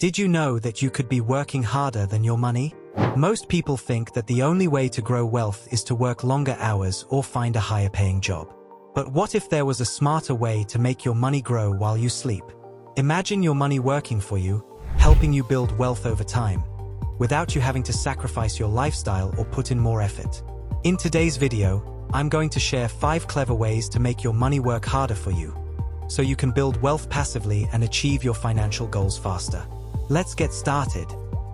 Did you know that you could be working harder than your money? Most people think that the only way to grow wealth is to work longer hours or find a higher paying job. But what if there was a smarter way to make your money grow while you sleep? Imagine your money working for you, helping you build wealth over time, without you having to sacrifice your lifestyle or put in more effort. In today's video, I'm going to share 5 clever ways to make your money work harder for you, so you can build wealth passively and achieve your financial goals faster. Let's get started.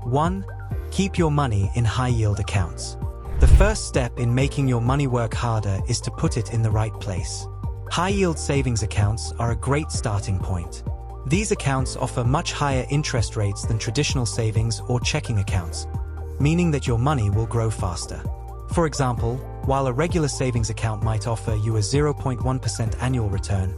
1. Keep your money in high-yield accounts. The first step in making your money work harder is to put it in the right place. High-yield savings accounts are a great starting point. These accounts offer much higher interest rates than traditional savings or checking accounts, meaning that your money will grow faster. For example, while a regular savings account might offer you a 0.1% annual return,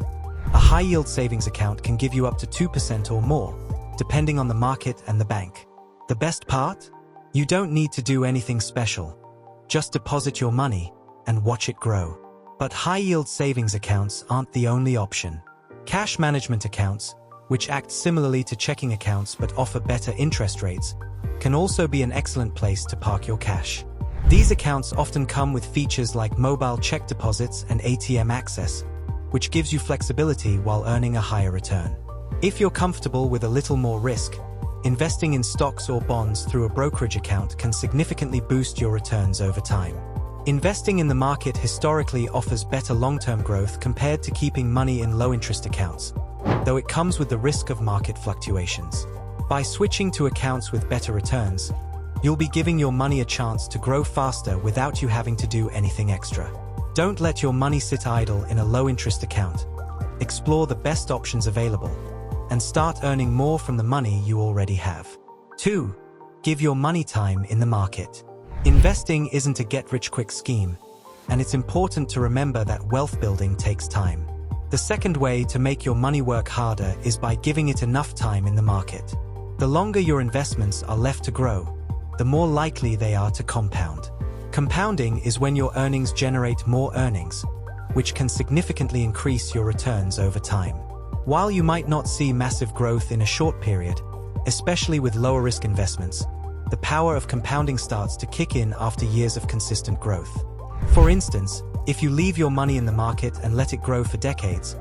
a high-yield savings account can give you up to 2% or more, depending on the market and the bank. The best part? You don't need to do anything special. Just deposit your money and watch it grow. But high-yield savings accounts aren't the only option. Cash management accounts, which act similarly to checking accounts but offer better interest rates, can also be an excellent place to park your cash. These accounts often come with features like mobile check deposits and ATM access, which gives you flexibility while earning a higher return. If you're comfortable with a little more risk, investing in stocks or bonds through a brokerage account can significantly boost your returns over time. Investing in the market historically offers better long-term growth compared to keeping money in low-interest accounts, though it comes with the risk of market fluctuations. By switching to accounts with better returns, you'll be giving your money a chance to grow faster without you having to do anything extra. Don't let your money sit idle in a low-interest account. Explore the best options available, and start earning more from the money you already have. 2. Give your money time in the market. Investing isn't a get-rich-quick scheme, and it's important to remember that wealth building takes time. The second way to make your money work harder is by giving it enough time in the market. The longer your investments are left to grow, the more likely they are to compound. Compounding is when your earnings generate more earnings, which can significantly increase your returns over time. While you might not see massive growth in a short period, especially with lower-risk investments, the power of compounding starts to kick in after years of consistent growth. For instance, if you leave your money in the market and let it grow for decades,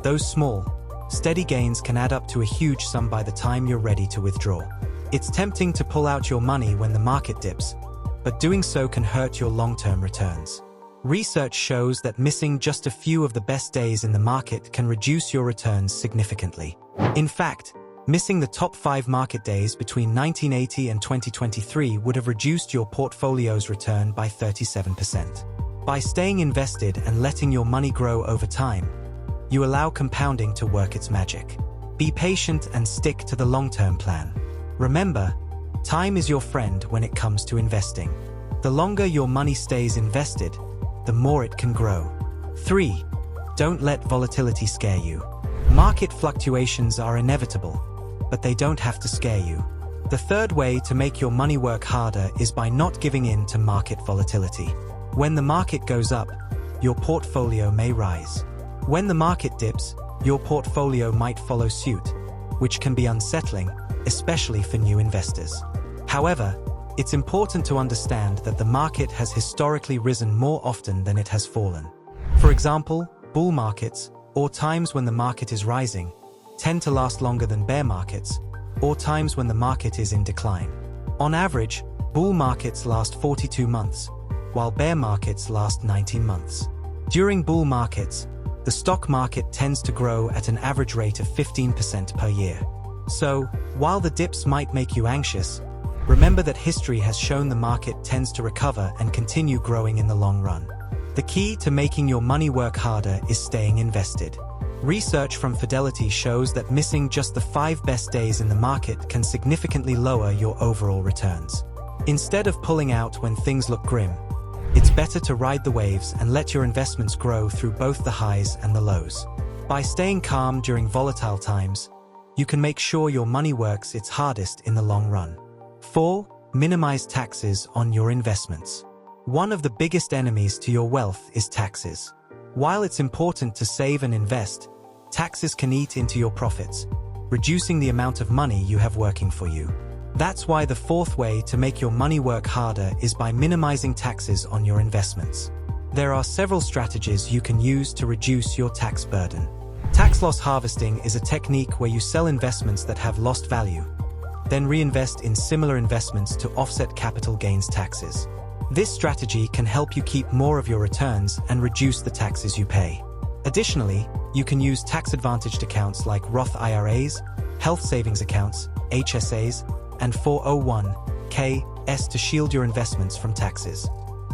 those small, steady gains can add up to a huge sum by the time you're ready to withdraw. It's tempting to pull out your money when the market dips, but doing so can hurt your long-term returns. Research shows that missing just a few of the best days in the market can reduce your returns significantly. In fact, missing the top 5 market days between 1980 and 2023 would have reduced your portfolio's return by 37%. By staying invested and letting your money grow over time, you allow compounding to work its magic. Be patient and stick to the long-term plan. Remember, time is your friend when it comes to investing. The longer your money stays invested, the more it can grow. 3. Don't let volatility scare you. Market fluctuations are inevitable, but they don't have to scare you. The third way to make your money work harder is by not giving in to market volatility. When the market goes up, your portfolio may rise. When the market dips, your portfolio might follow suit, which can be unsettling, especially for new investors. However, it's important to understand that the market has historically risen more often than it has fallen. For example, bull markets, or times when the market is rising, tend to last longer than bear markets, or times when the market is in decline. On average, bull markets last 42 months, while bear markets last 19 months. During bull markets, the stock market tends to grow at an average rate of 15% per year. So, while the dips might make you anxious, remember that history has shown the market tends to recover and continue growing in the long run. The key to making your money work harder is staying invested. Research from Fidelity shows that missing just the 5 best days in the market can significantly lower your overall returns. Instead of pulling out when things look grim, it's better to ride the waves and let your investments grow through both the highs and the lows. By staying calm during volatile times, you can make sure your money works its hardest in the long run. 4. Minimize taxes on your investments. One of the biggest enemies to your wealth is taxes. While it's important to save and invest, taxes can eat into your profits, reducing the amount of money you have working for you. That's why the fourth way to make your money work harder is by minimizing taxes on your investments. There are several strategies you can use to reduce your tax burden. Tax loss harvesting is a technique where you sell investments that have lost value, then reinvest in similar investments to offset capital gains taxes. This strategy can help you keep more of your returns and reduce the taxes you pay. Additionally, you can use tax-advantaged accounts like Roth IRAs, health savings accounts, HSAs, and 401(k)s to shield your investments from taxes.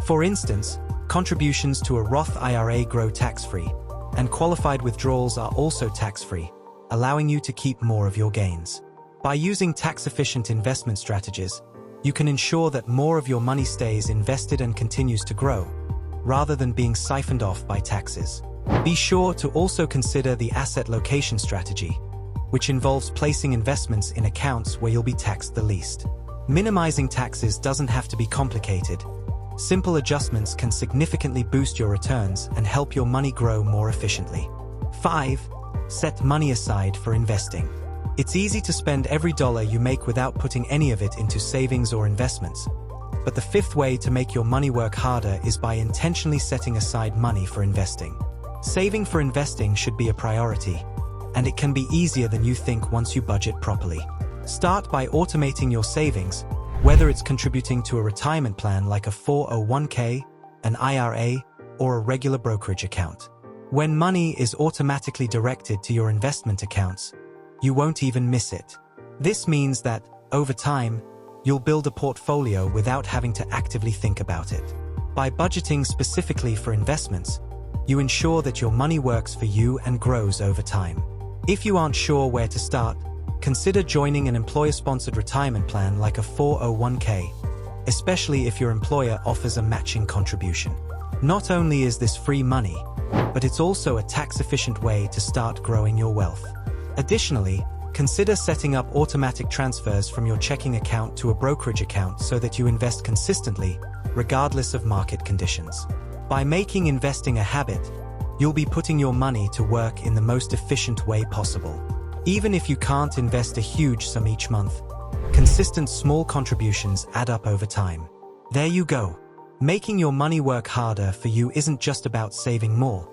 For instance, contributions to a Roth IRA grow tax-free, and qualified withdrawals are also tax-free, allowing you to keep more of your gains. By using tax-efficient investment strategies, you can ensure that more of your money stays invested and continues to grow, rather than being siphoned off by taxes. Be sure to also consider the asset location strategy, which involves placing investments in accounts where you'll be taxed the least. Minimizing taxes doesn't have to be complicated. Simple adjustments can significantly boost your returns and help your money grow more efficiently. 5. Set money aside for investing. It's easy to spend every dollar you make without putting any of it into savings or investments. But the fifth way to make your money work harder is by intentionally setting aside money for investing. Saving for investing should be a priority, and it can be easier than you think once you budget properly. Start by automating your savings, whether it's contributing to a retirement plan like a 401(k), an IRA, or a regular brokerage account. When money is automatically directed to your investment accounts, you won't even miss it. This means that, over time, you'll build a portfolio without having to actively think about it. By budgeting specifically for investments, you ensure that your money works for you and grows over time. If you aren't sure where to start, consider joining an employer-sponsored retirement plan like a 401(k), especially if your employer offers a matching contribution. Not only is this free money, but it's also a tax-efficient way to start growing your wealth. Additionally, consider setting up automatic transfers from your checking account to a brokerage account so that you invest consistently, regardless of market conditions. By making investing a habit, you'll be putting your money to work in the most efficient way possible. Even if you can't invest a huge sum each month, consistent small contributions add up over time. There you go. Making your money work harder for you isn't just about saving more.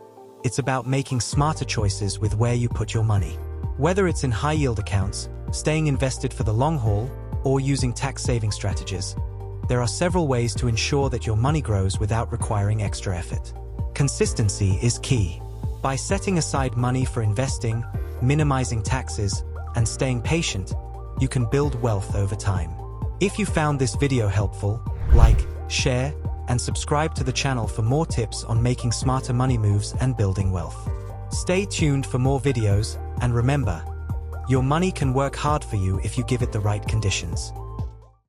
It's about making smarter choices with where you put your money. Whether it's in high-yield accounts, staying invested for the long haul, or using tax-saving strategies, there are several ways to ensure that your money grows without requiring extra effort. Consistency is key. By setting aside money for investing, minimizing taxes, and staying patient, you can build wealth over time. If you found this video helpful, like, share, and subscribe to the channel for more tips on making smarter money moves and building wealth. Stay tuned for more videos, and remember, your money can work hard for you if you give it the right conditions.